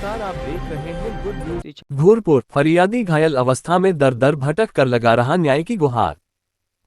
नमस्कार, आप देख रहे हैं गुड न्यूज। धूरपुर फरियादी घायल अवस्था में दर दर भटक कर लगा रहा न्याय की गुहार।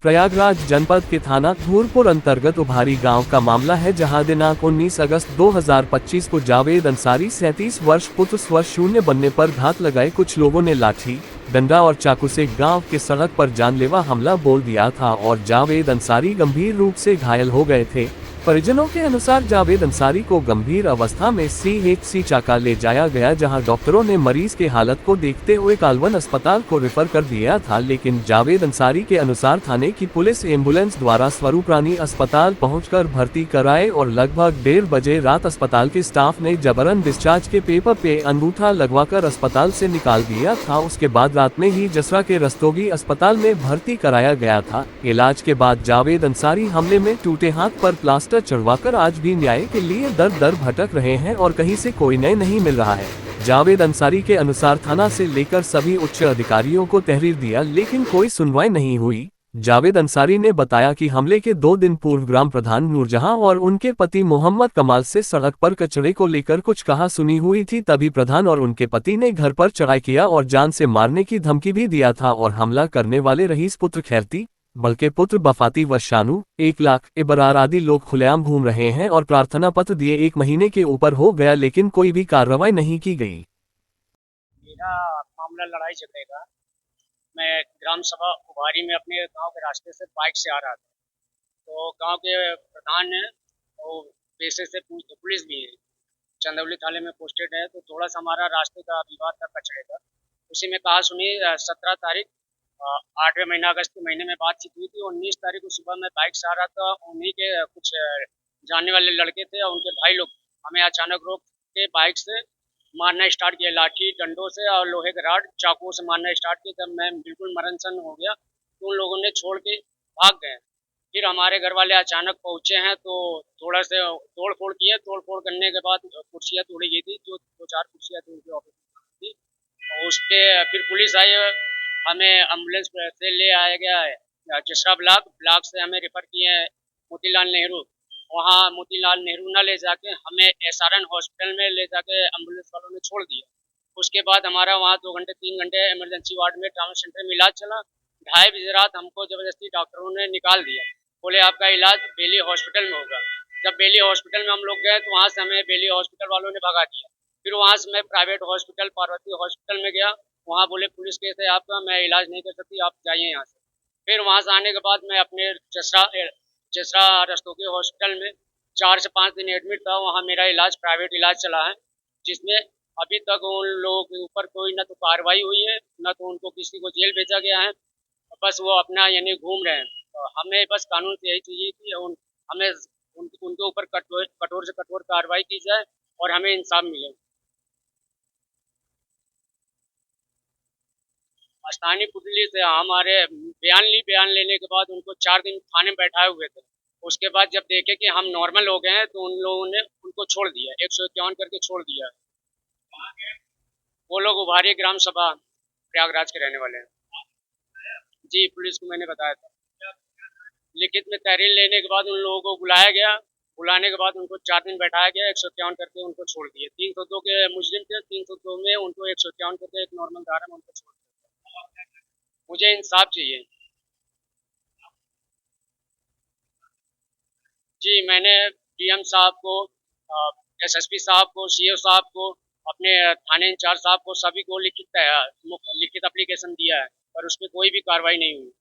प्रयागराज जनपद के थाना धूरपुर अंतर्गत उभारी गांव का मामला है, जहां दिनांक 19 अगस्त 2025 को जावेद अंसारी 37 वर्ष पुत्र स्व शून्य बनने पर घात लगाए कुछ लोगों ने लाठी डंडा और चाकू से गांव के सड़क पर जानलेवा हमला बोल दिया था और जावेद अंसारी गंभीर रूप से घायल हो गए थे। परिजनों के अनुसार जावेद अंसारी को गंभीर अवस्था में CHC चाका ले जाया गया, जहां डॉक्टरों ने मरीज के हालत को देखते हुए कालवन अस्पताल को रेफर कर दिया था, लेकिन जावेद अंसारी के अनुसार थाने की पुलिस एम्बुलेंस द्वारा स्वरूपरानी अस्पताल पहुंचकर भर्ती कराए और लगभग 1:30 बजे रात अस्पताल के स्टाफ ने जबरन डिस्चार्ज के पेपर पे अंगूठा लगवाकर अस्पताल से निकाल दिया था। उसके बाद रात में ही जसरा के रस्तोगी अस्पताल में भर्ती कराया गया था। इलाज के बाद जावेद अंसारी हमले में टूटे हाथ पर प्लास्टर चढ़वाकर आज भी न्याय के लिए दर दर भटक रहे हैं और कहीं से कोई न्याय नहीं मिल रहा है। जावेद अंसारी के अनुसार थाना से लेकर सभी उच्च अधिकारियों को तहरीर दिया, लेकिन कोई सुनवाई नहीं हुई। जावेद अंसारी ने बताया कि हमले के 2 दिन पूर्व ग्राम प्रधान नूरजहां और उनके पति मोहम्मद कमाल से सड़क पर कचरे को लेकर कुछ कहा सुनी हुई थी, तभी प्रधान और उनके पति ने घर पर चढ़ाई किया और जान से मारने की धमकी भी दिया था और हमला करने वाले रईस पुत्र खैरती, बल्कि पुत्र बफाती व शानू 1 लाख इबरार आदि लोग खुलेआम घूम रहे हैं और प्रार्थना पत्र दिए 1 महीने के ऊपर हो गया, लेकिन कोई भी कार्रवाई नहीं की गई। मेरा मामला लड़ाई झगड़े का। मैं ग्राम सभा उभारी में अपने गांव के रास्ते से बाइक से आ रहा था, तो गांव के प्रधान है वो पेशे से पुलिस भी है, चंदौली थाने में पोस्टेड है, तो थोड़ा सा हमारा रास्ते का विवाद था कचरे का। उसी में कहा सुनी 17 तारीख 8वें महीना अगस्त के महीने में बातचीत हुई थी। 19 तारीख को सुबह मैं बाइक से आ रहा था, उन्हीं के कुछ जानने वाले लड़के थे और उनके भाई लोग हमें अचानक रोक के बाइक से मारना स्टार्ट किया, लाठी डंडों से और लोहे के राड चाकुओं से मारना स्टार्ट किया। जब मैं बिल्कुल मरनसन हो गया तो उन लोगों ने छोड़ के भाग गए। फिर हमारे घर वाले अचानक पहुंचे हैं तो थोड़ा से तोड़ फोड़ किए। तोड़ फोड़ करने के बाद कुर्सियाँ तोड़ी गई थी, जो 2-4 कुर्सियाँ थी उनके ऑफिस थी, और उस पर फिर पुलिस आई, हमें एम्बुलेंस से ले आया गया है जसरा ब्लॉक से हमें रेफर किए हैं मोतीलाल नेहरू। वहाँ मोतीलाल नेहरू न ले जाके हमें SRN हॉस्पिटल में ले जाके एम्बुलेंस वालों ने छोड़ दिया। उसके बाद हमारा वहाँ 2 घंटे 3 घंटे इमरजेंसी वार्ड में ट्रामा सेंटर में इलाज चला। 2:30 बजे रात हमको जबरदस्ती डॉक्टरों ने निकाल दिया, बोले आपका इलाज बेली हॉस्पिटल में होगा। जब बेली हॉस्पिटल में हम लोग गए तो वहाँ से हमें बेली हॉस्पिटल वालों ने भगा दिया। फिर वहाँ से मैं प्राइवेट हॉस्पिटल पार्वती हॉस्पिटल में गया, वहाँ बोले पुलिस केस है आपका, मैं इलाज नहीं कर सकती, आप जाइए यहाँ से। फिर वहाँ से आने के बाद मैं अपने जसरा रस्तोगी हॉस्पिटल में 4 से 5 दिन एडमिट था। वहाँ मेरा इलाज प्राइवेट इलाज चला है, जिसमें अभी तक उन लोगों के ऊपर कोई न तो कार्रवाई हुई है, न तो उनको किसी को जेल भेजा गया है, बस वो अपना यानी घूम रहे हैं। तो हमें बस कानून से यही चाहिए कि हमें उनके ऊपर कठोर से कठोर कार्रवाई की जाए और हमें इंसाफ मिले। स्थानीय पुलिस से हमारे बयान लेने के बाद उनको 4 दिन थाने में बैठाए हुए थे। उसके बाद जब देखे कि हम नॉर्मल हो गए हैं तो उन लोगों ने उनको छोड़ दिया, 151 करके छोड़ दिया। वो लोग उभारी ग्राम सभा प्रयागराज के रहने वाले हैं। जी, पुलिस को मैंने बताया था। लिखित में तहरीर लेने के बाद उन लोगों को बुलाया गया। बुलाने के बाद उनको 4 दिन बैठाया गया, 151 करके उनको छोड़ दिए। 302 के मुजरिम थे, 302 में उनको 151 करके एक नॉर्मल धारा में उनको छोड़ दिया। मुझे इंसाफ चाहिए। जी, मैंने DM साहब को, SSP साहब को, CO साहब को, अपने थाने इंचार्ज साहब को, सभी को लिखित एप्लीकेशन दिया है, पर उस पर कोई भी कार्रवाई नहीं हुई।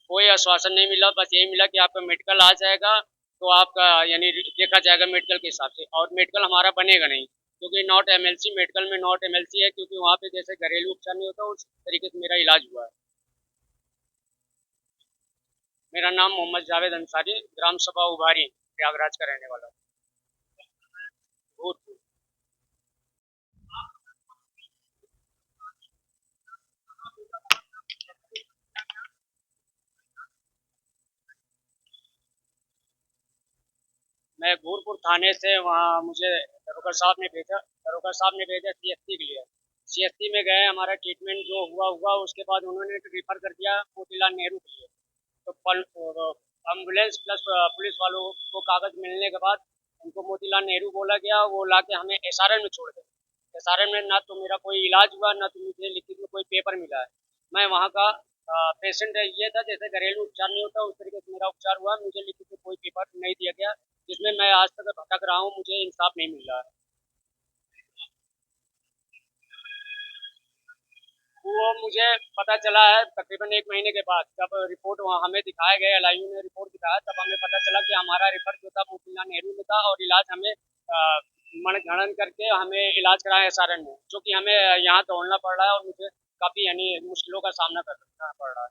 कोई आश्वासन नहीं मिला, बस यही मिला कि आपका मेडिकल आ जाएगा तो आपका यानी देखा जाएगा मेडिकल के हिसाब से, और मेडिकल हमारा बनेगा नहीं क्योंकि नॉट MLC, मेडिकल में नॉट MLC है, क्योंकि वहाँ पे जैसे घरेलू उपचार नहीं होता उस तरीके से मेरा इलाज हुआ है। मेरा नाम मोहम्मद जावेद अंसारी, ग्राम सभा उभारी प्रयागराज का रहने वाला हूँ। मैं भूरपुर थाने से, वहाँ मुझे दरोगा साहब ने भेजा CST के लिए। CST में गए, हमारा ट्रीटमेंट जो हुआ उसके बाद उन्होंने रिफर कर दिया मोतीलाल नेहरू के लिए। तो एम्बुलेंस प्लस पुलिस वालों को कागज मिलने के बाद उनको मोतीलाल नेहरू बोला गया, वो ला के हमें SRN में छोड़ गए। SRM में ना तो मेरा कोई इलाज हुआ, ना तो मुझे लिखित में कोई पेपर मिला है। मैं वहाँ का पेशेंट ये था, जैसे घरेलू उपचार नहीं होता उस तरीके से मेरा उपचार हुआ। मुझे लिखित में कोई पेपर नहीं दिया गया, जिसमें मैं आज तक भटक रहा हूँ, मुझे इंसाफ नहीं मिल रहा है। वो मुझे पता चला है तकरीबन 1 महीने के बाद, जब रिपोर्ट वहाँ हमें दिखाया गया, LIU ने रिपोर्ट दिखाया, तब हमें पता चला कि हमारा रेफर जो था मोतीलाल नेहरू में था और इलाज हमें मनगणन करके हमें इलाज कराया SRM में, जो कि हमें यहाँ दौड़ना पड़ रहा है और मुझे काफ़ी यानी मुश्किलों का सामना करना पड़ रहा है।